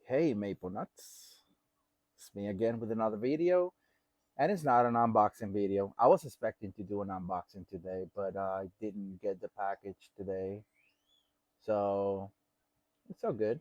Hey Maple Nuts, it's me again with another video, and it's not an unboxing video. I was expecting to do an unboxing today, but I didn't get the package today, so it's all good.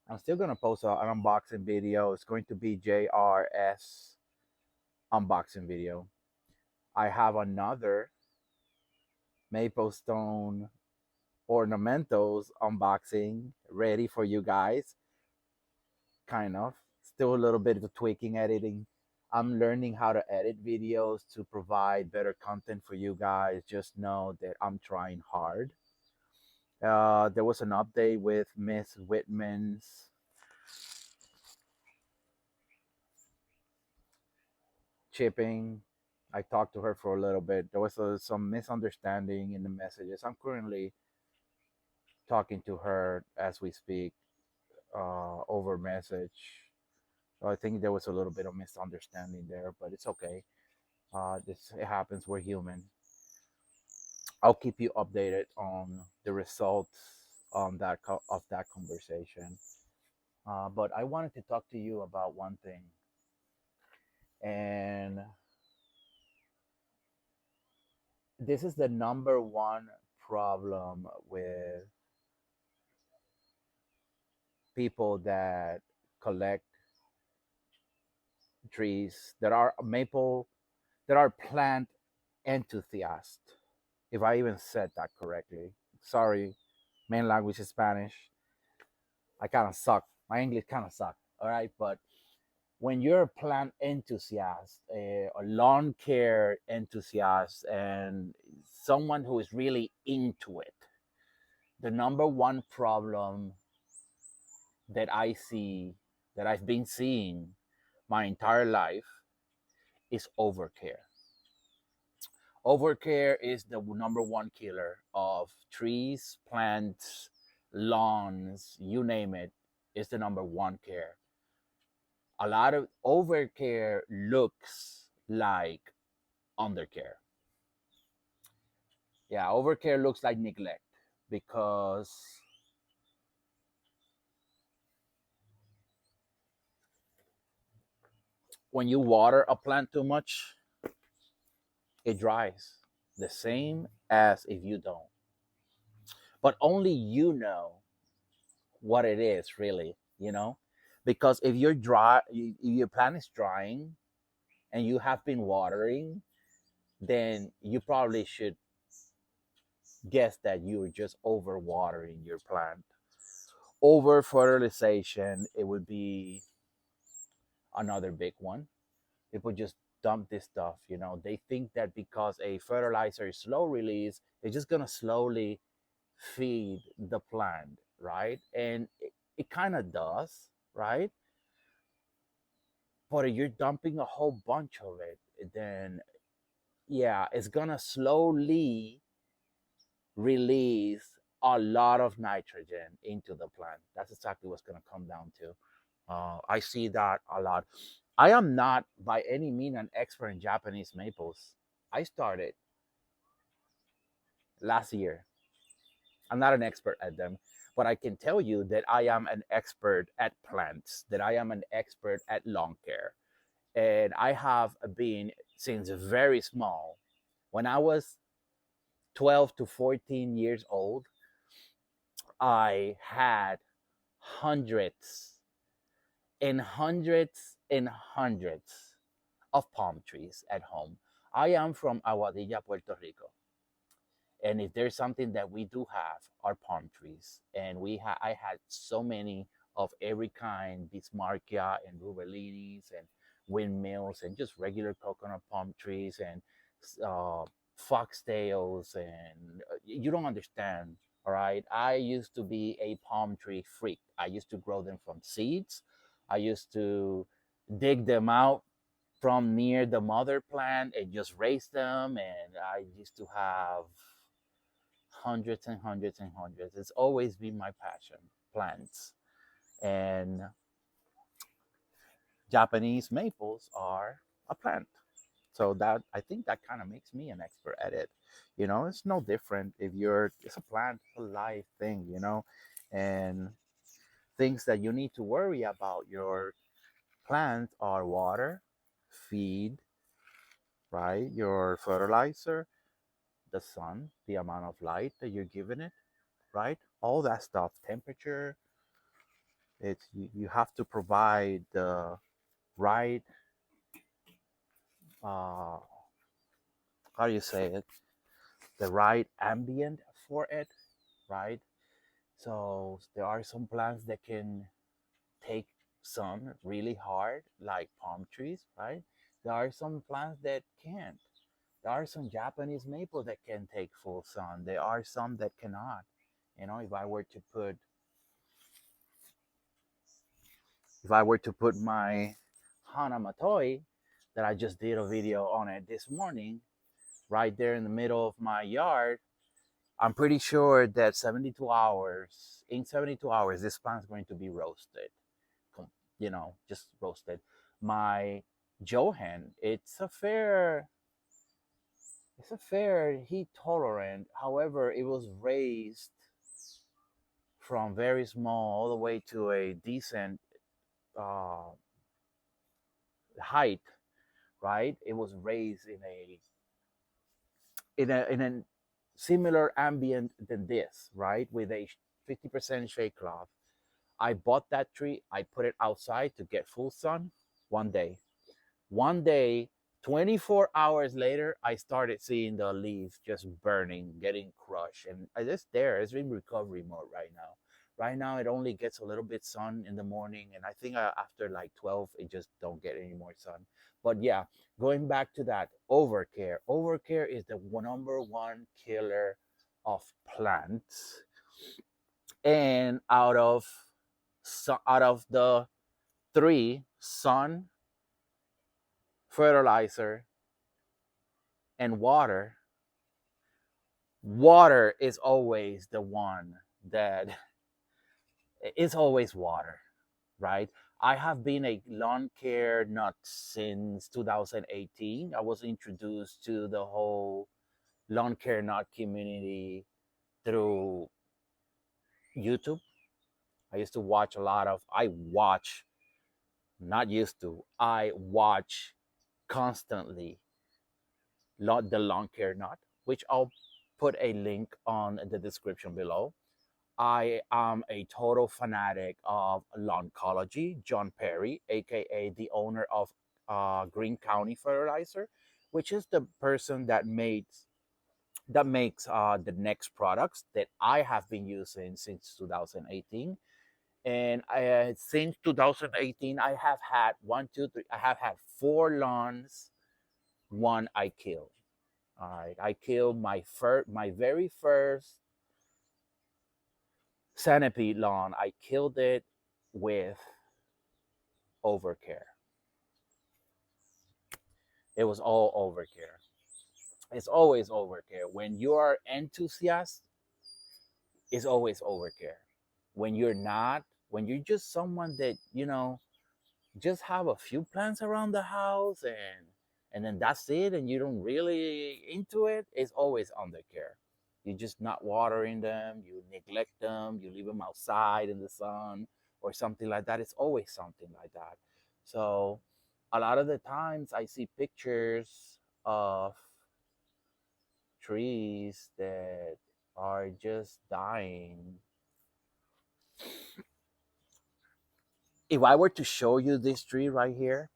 I'm still gonna post an unboxing video. It's going to be JRS unboxing video. I have another Maple Stone ornamentals unboxing ready for you guys. Kind of. Still a little bit of tweaking, editing. I'm learning how to edit videos to provide better content for you guys. Just know that I'm trying hard. There was an update with Miss Whitman's shipping. I talked to her for a little bit. There was some misunderstanding in the messages. I'm currently talking to her as we speak over message. So I think there was a little bit of misunderstanding there, but it's okay. This it happens. We're human. I'll keep you updated on the results on of that conversation. But I wanted to talk to you about one thing, and this is the number one problem with people that collect trees that are maple, that are plant enthusiasts. If I even said that correctly, sorry, main language is Spanish. I kind of suck. My English kind of suck. All right, but when you're a plant enthusiast, a lawn care enthusiast, and someone who is really into it, the number one problem that I see, that I've been seeing my entire life, is overcare. Overcare is the number one killer of trees, plants, lawns, you name it, is the number one care. A lot of overcare looks like undercare. Yeah, overcare looks like neglect because when you water a plant too much, it dries. The same as if you don't. But only you know what it is really. Because if you're dry, your plant is drying and you have been watering, then you probably should guess that you're just over watering your plant. Over fertilization, it would be another big one. People just dump this stuff. They think that because a fertilizer is slow release, it's just gonna slowly feed the plant, right? And it kind of does, right? But if you're dumping a whole bunch of it, then yeah, it's gonna slowly release a lot of nitrogen into the plant. That's exactly what's gonna come down to. I see that a lot. I am not by any means an expert in Japanese maples. I started last year. I'm not an expert at them, but I can tell you that I am an expert at plants, that I am an expert at lawn care. And I have been since very small. When I was 12 to 14 years old, I had hundreds and hundreds and hundreds of palm trees at home. I am from Aguadilla, Puerto Rico. And if there's something that we do have, are palm trees. And I had so many of every kind, Bismarckia and Rubellinis and windmills and just regular coconut palm trees and uh, foxtails. And you don't understand, all right? I used to be a palm tree freak. I used to grow them from seeds. I used to dig them out from near the mother plant and just raise them. And I used to have hundreds and hundreds and hundreds. It's always been my passion, plants. And Japanese maples are a plant. So that I think that kind of makes me an expert at it. It's no different if it's a plant, it's a live thing. And things that you need to worry about your plants are water, feed, right? Your fertilizer, the sun, the amount of light that you're giving it, right? All that stuff, temperature. You have to provide the right uh how do you say it? The right ambient for it, right? So there are some plants that can take sun really hard, like palm trees, right? There are some plants that can't. There are some Japanese maple that can take full sun. There are some that cannot. You know, if I were to put my Hanamatoi that I just did a video on it this morning, right there in the middle of my yard, I'm pretty sure that 72 hours, this plant's going to be roasted. You know, just roasted. My Johan, it's a fair heat tolerant. However, it was raised from very small all the way to a decent uh, height, right? It was raised in a similar ambient than this, right? With a 50% shade cloth. I bought that tree. I put it outside to get full sun one day. One day, 24 hours later, I started seeing the leaves just burning, getting crushed. And I just there. It's in recovery mode right now. Right now, it only gets a little bit sun in the morning. And I think after like 12, it just don't get any more sun. But yeah, going back to that, overcare. Overcare is the number one killer of plants. And out of the three, sun, fertilizer, and water is always the one that it's always water, right? I have been a lawn care nut since 2018. I was introduced to the whole lawn care nut community through YouTube. I watch, not used to, I watch constantly the lawn care nut, which I'll put a link on the description below. I am a total fanatic of Lawncology, John Perry, aka the owner of Green County Fertilizer, which is the person that makes the next products that I have been using since 2018. And since 2018, I have had one, two, three. I have had four lawns. One I killed. All right, I killed my very first centipede lawn. I killed it with Overcare. It was all Overcare. It's always Overcare. When you are enthusiast, it's always Overcare. When you're not, when you're just someone that just have a few plants around the house and then that's it, and you don't really into it, it's always undercare. You're just not watering them, you neglect them, you leave them outside in the sun or something like that. It's always something like that. So a lot of the times I see pictures of trees that are just dying. If I were to show you this tree right here,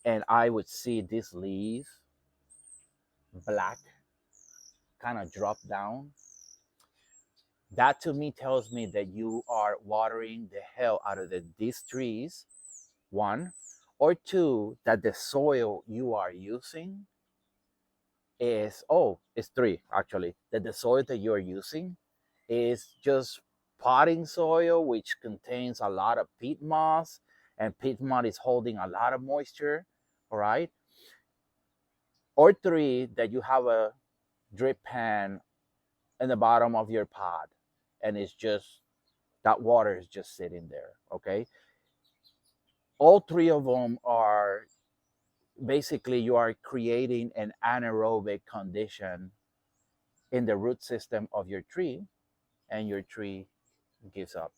and I would see this leaf black kind of drop down, that to me tells me that you are watering the hell out of these trees, one, or two, that the soil you are using it's three actually, that the soil that you're using is just potting soil, which contains a lot of peat moss, and peat moss is holding a lot of moisture, all right? Or three, that you have a drip pan in the bottom of your pot, and it's just that water is just sitting there, okay? All three of them are basically, you are creating an anaerobic condition in the root system of your tree, and your tree gives up.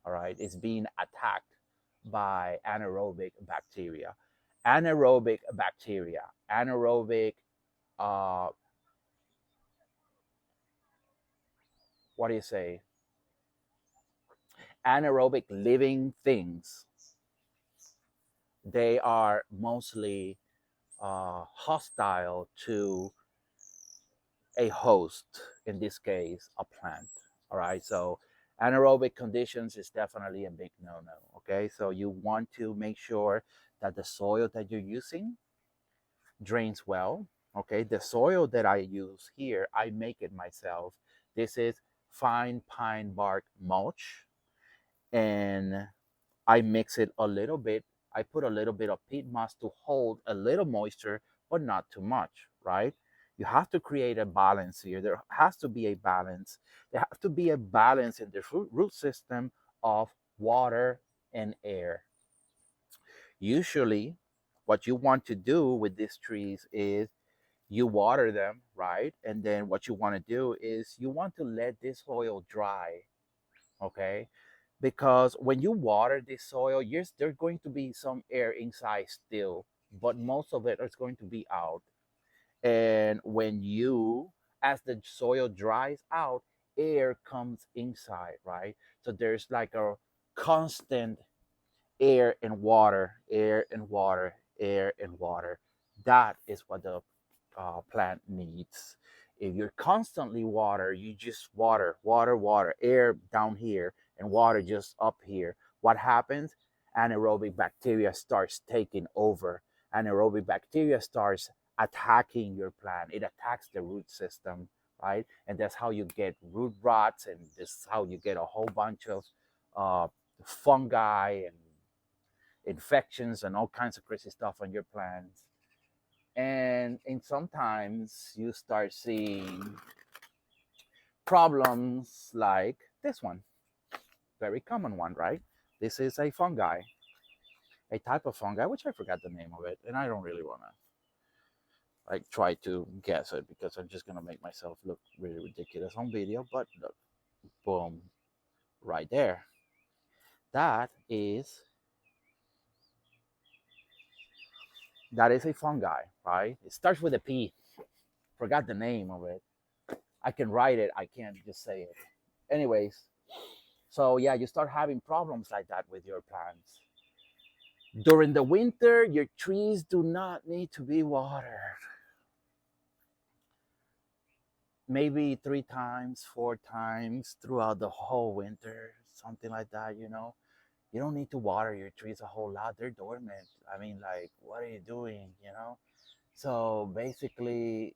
All right, it's being attacked by anaerobic bacteria. Anaerobic, uh, what do you say? Anaerobic living things. They are mostly hostile to a host, in this case, a plant. All right, so anaerobic conditions is definitely a big no no. Okay, so you want to make sure that the soil that you're using drains well. Okay, the soil that I use here, I make it myself. This is fine pine bark mulch, and I mix it a little bit. I put a little bit of peat moss to hold a little moisture, but not too much, right? You have to create a balance here. There has to be a balance. There has to be a balance in the root system of water and air. Usually, what you want to do with these trees is you water them, right? And then what you want to do is you want to let this soil dry, okay? Because when you water this soil, yes, there's going to be some air inside still, but most of it is going to be out. And as the soil dries out, air comes inside, right? So there's like a constant air and water, air and water, air and water. That is what the plant needs. If you're constantly water, you just water, water, water, air down here and water just up here. What happens? Anaerobic bacteria starts taking over. Anaerobic bacteria starts attacking your plant. It attacks the root system, right? And that's how you get root rots, and this is how you get a whole bunch of uh, fungi and infections and all kinds of crazy stuff on your plants. And sometimes you start seeing problems like this one, very common one, right? This is a fungi, a type of fungi, which I forgot the name of it, and I don't really want to like try to guess it because I'm just gonna make myself look really ridiculous on video. But look, boom, right there. That is that is a fungi, right? It starts with a P. Forgot the name of it. I can write it. I can't just say it. Anyways, so yeah, you start having problems like that with your plants. During the winter, your trees do not need to be watered. Maybe 3 times, 4 times throughout the whole winter, something like that, you know. You don't need to water your trees a whole lot. They're dormant. I mean, like, what are you doing, you know? So basically,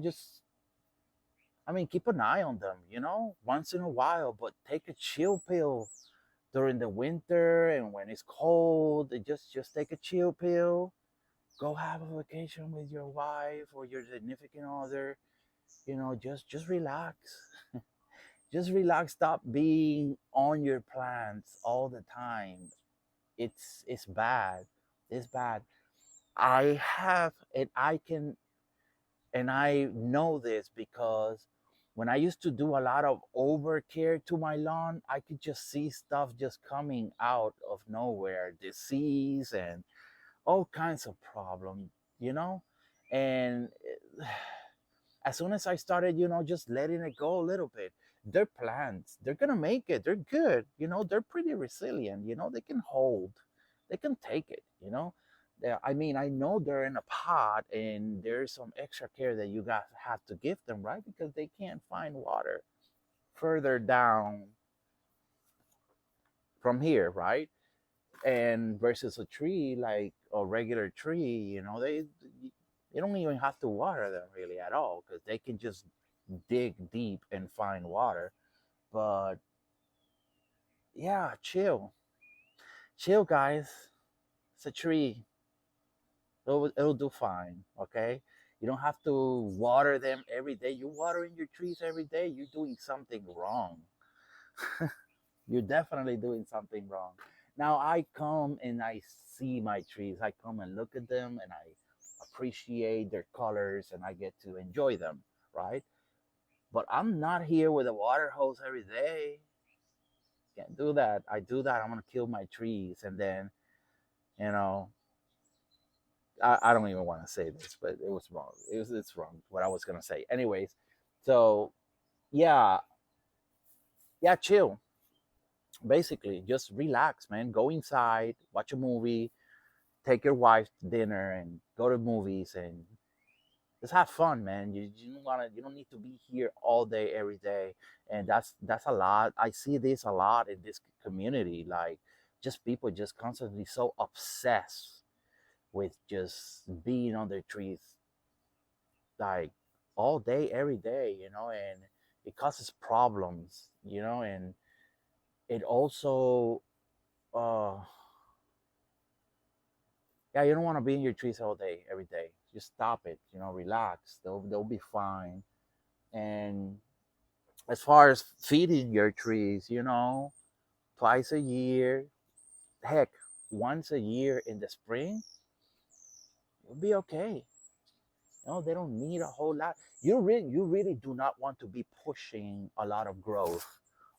just I mean, keep an eye on them, once in a while, but take a chill pill during the winter and when it's cold. Just take a chill pill. Go have a vacation with your wife or your significant other. Just relax. Just relax. Stop being on your plants all the time. It's bad. It's bad. I have and I can and I know this because when I used to do a lot of overcare to my lawn, I could just see stuff just coming out of nowhere, disease and all kinds of problems, you know? And as soon as I started, just letting it go a little bit, they're plants. They're gonna make it. They're good. They're pretty resilient. They can hold. They can take it. I mean, I know they're in a pot, and there's some extra care that you guys have to give them, right? Because they can't find water further down from here, right? And versus a tree like a regular tree, they you don't even have to water them really at all because they can just dig deep and find water. But yeah, chill, guys. It's a tree. It'll do fine. Okay. You don't have to water them every day. You're watering your trees every day. You're doing something wrong. You're definitely doing something wrong. Now I come and I see my trees. I come and look at them and I appreciate their colors and I get to enjoy them, right? But I'm not here with a water hose every day. Can't do that. I do that, I'm gonna kill my trees. And then, you know, I don't even want to say this, but it was wrong. It's wrong what I was gonna say. Anyways, so yeah, yeah, chill. Basically, just relax, man. Go inside, watch a movie, take your wife to dinner, and go to movies, and just have fun, man. You don't need to be here all day every day, and that's a lot. I see this a lot in this community, like just people just constantly so obsessed with just being on their trees, like all day every day, and it causes problems, and it also, uh yeah, you don't want to be in your trees all day every day. Just stop it, relax. They'll be fine. And as far as feeding your trees, twice a year, heck, once a year in the spring, you'll be okay. They don't need a whole lot. You really do not want to be pushing a lot of growth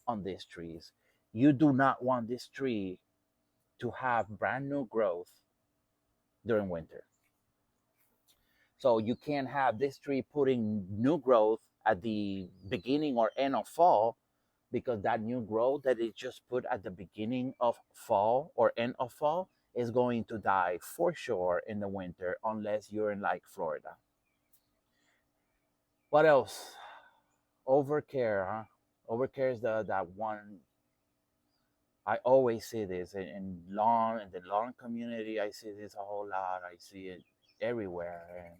on these trees. You do not want this tree to have brand new growth during winter. So you can't have this tree putting new growth at the beginning or end of fall, because that new growth that it just put at the beginning of fall or end of fall is going to die for sure in the winter, unless you're in like Florida. What else? Overcare, huh? Overcare is that one. I always see this in the lawn community. I see this a whole lot. I see it everywhere, and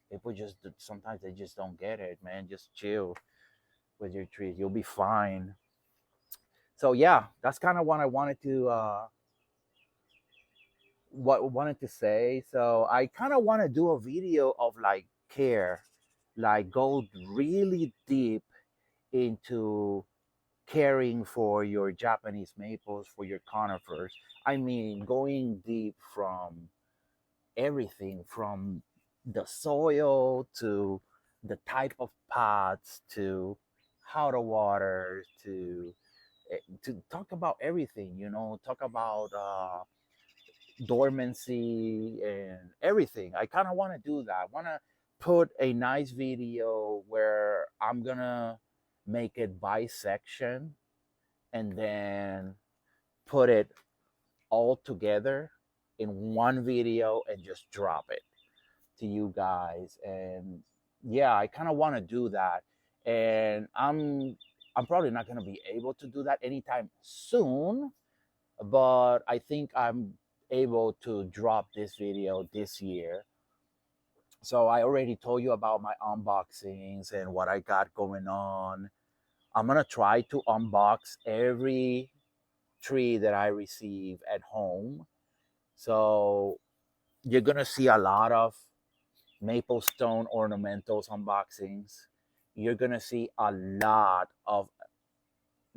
people just sometimes they just don't get it, man. Just chill with your trees. You'll be fine. So yeah, that's kind of what I wanted to say. So I kind of want to do a video of like care, like go really deep into caring for your Japanese maples, for your conifers. I mean, going deep from everything from the soil to the type of pots to how to water to talk about everything, talk about dormancy and everything. I kind of want to do that. I want to put a nice video where I'm gonna make it by section and then put it all together in one video and just drop it to you guys. And yeah, I kind of want to do that. And I'm probably not going to be able to do that anytime soon, but I think I'm able to drop this video this year. So I already told you about my unboxings and what I got going on. I'm going to try to unbox every tree that I receive at home. So you're going to see a lot of maple stone ornamentals unboxings. You're going to see a lot of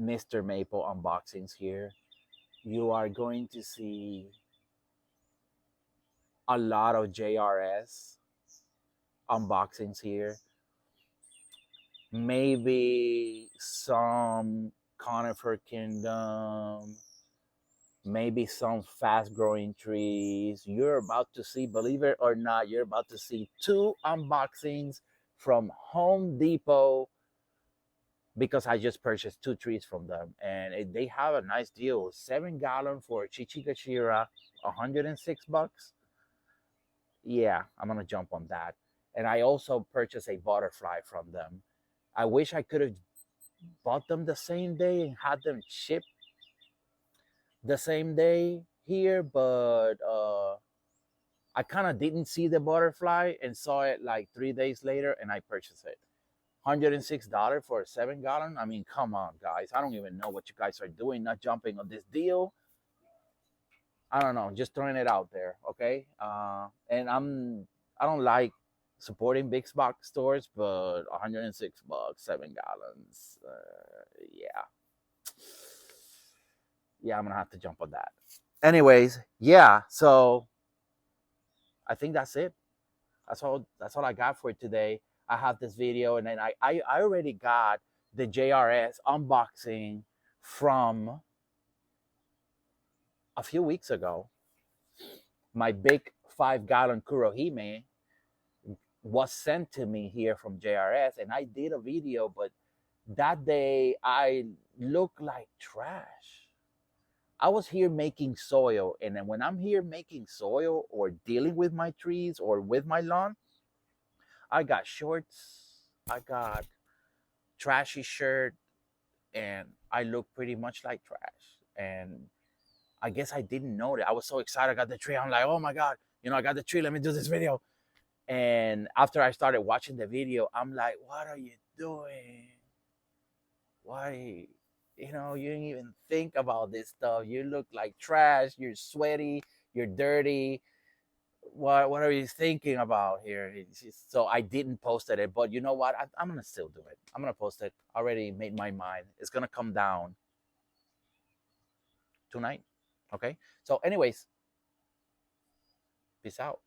Mr. Maple unboxings here. You are going to see a lot of JRS unboxings here. Maybe some Conifer Kingdom, maybe some fast growing trees. You're about to see, believe it or not, you're about to see two unboxings from Home Depot, because I just purchased two trees from them, and they have a nice deal. 7 gallon for Chichigashira, $106. Yeah, I'm gonna jump on that. And I also purchased a butterfly from them. I wish I could have bought them the same day and had them shipped the same day here, but I kind of didn't see the butterfly and saw it like 3 days later, and I purchased it. $106 for a 7 gallon. I mean, come on, guys. I don't even know what you guys are doing, not jumping on this deal. I don't know, just throwing it out there, okay? And I don't like supporting big box stores, but $106, 7 gallons. Yeah, yeah, I'm gonna have to jump on that. Anyways, yeah. So I think that's it. That's all. That's all I got for today. I have this video, and then I already got the JRS unboxing from a few weeks ago, my big 5 gallon Kurohime was sent to me here from JRS, and I did a video, but that day I looked like trash. I was here making soil, and then when I'm here making soil or dealing with my trees or with my lawn, I got shorts, I got trashy shirt, and I look pretty much like trash. And I guess I didn't know that. I was so excited. I got the tree. I'm like, oh my God, I got the tree. Let me do this video. And after I started watching the video, I'm like, what are you doing? Why? You didn't even think about this stuff. You look like trash. You're sweaty. You're dirty. What are you thinking about here? So I didn't post it, but you know what? I'm gonna still do it. I'm gonna post it. I already made my mind. It's gonna come down tonight. Okay. So, anyways, peace out.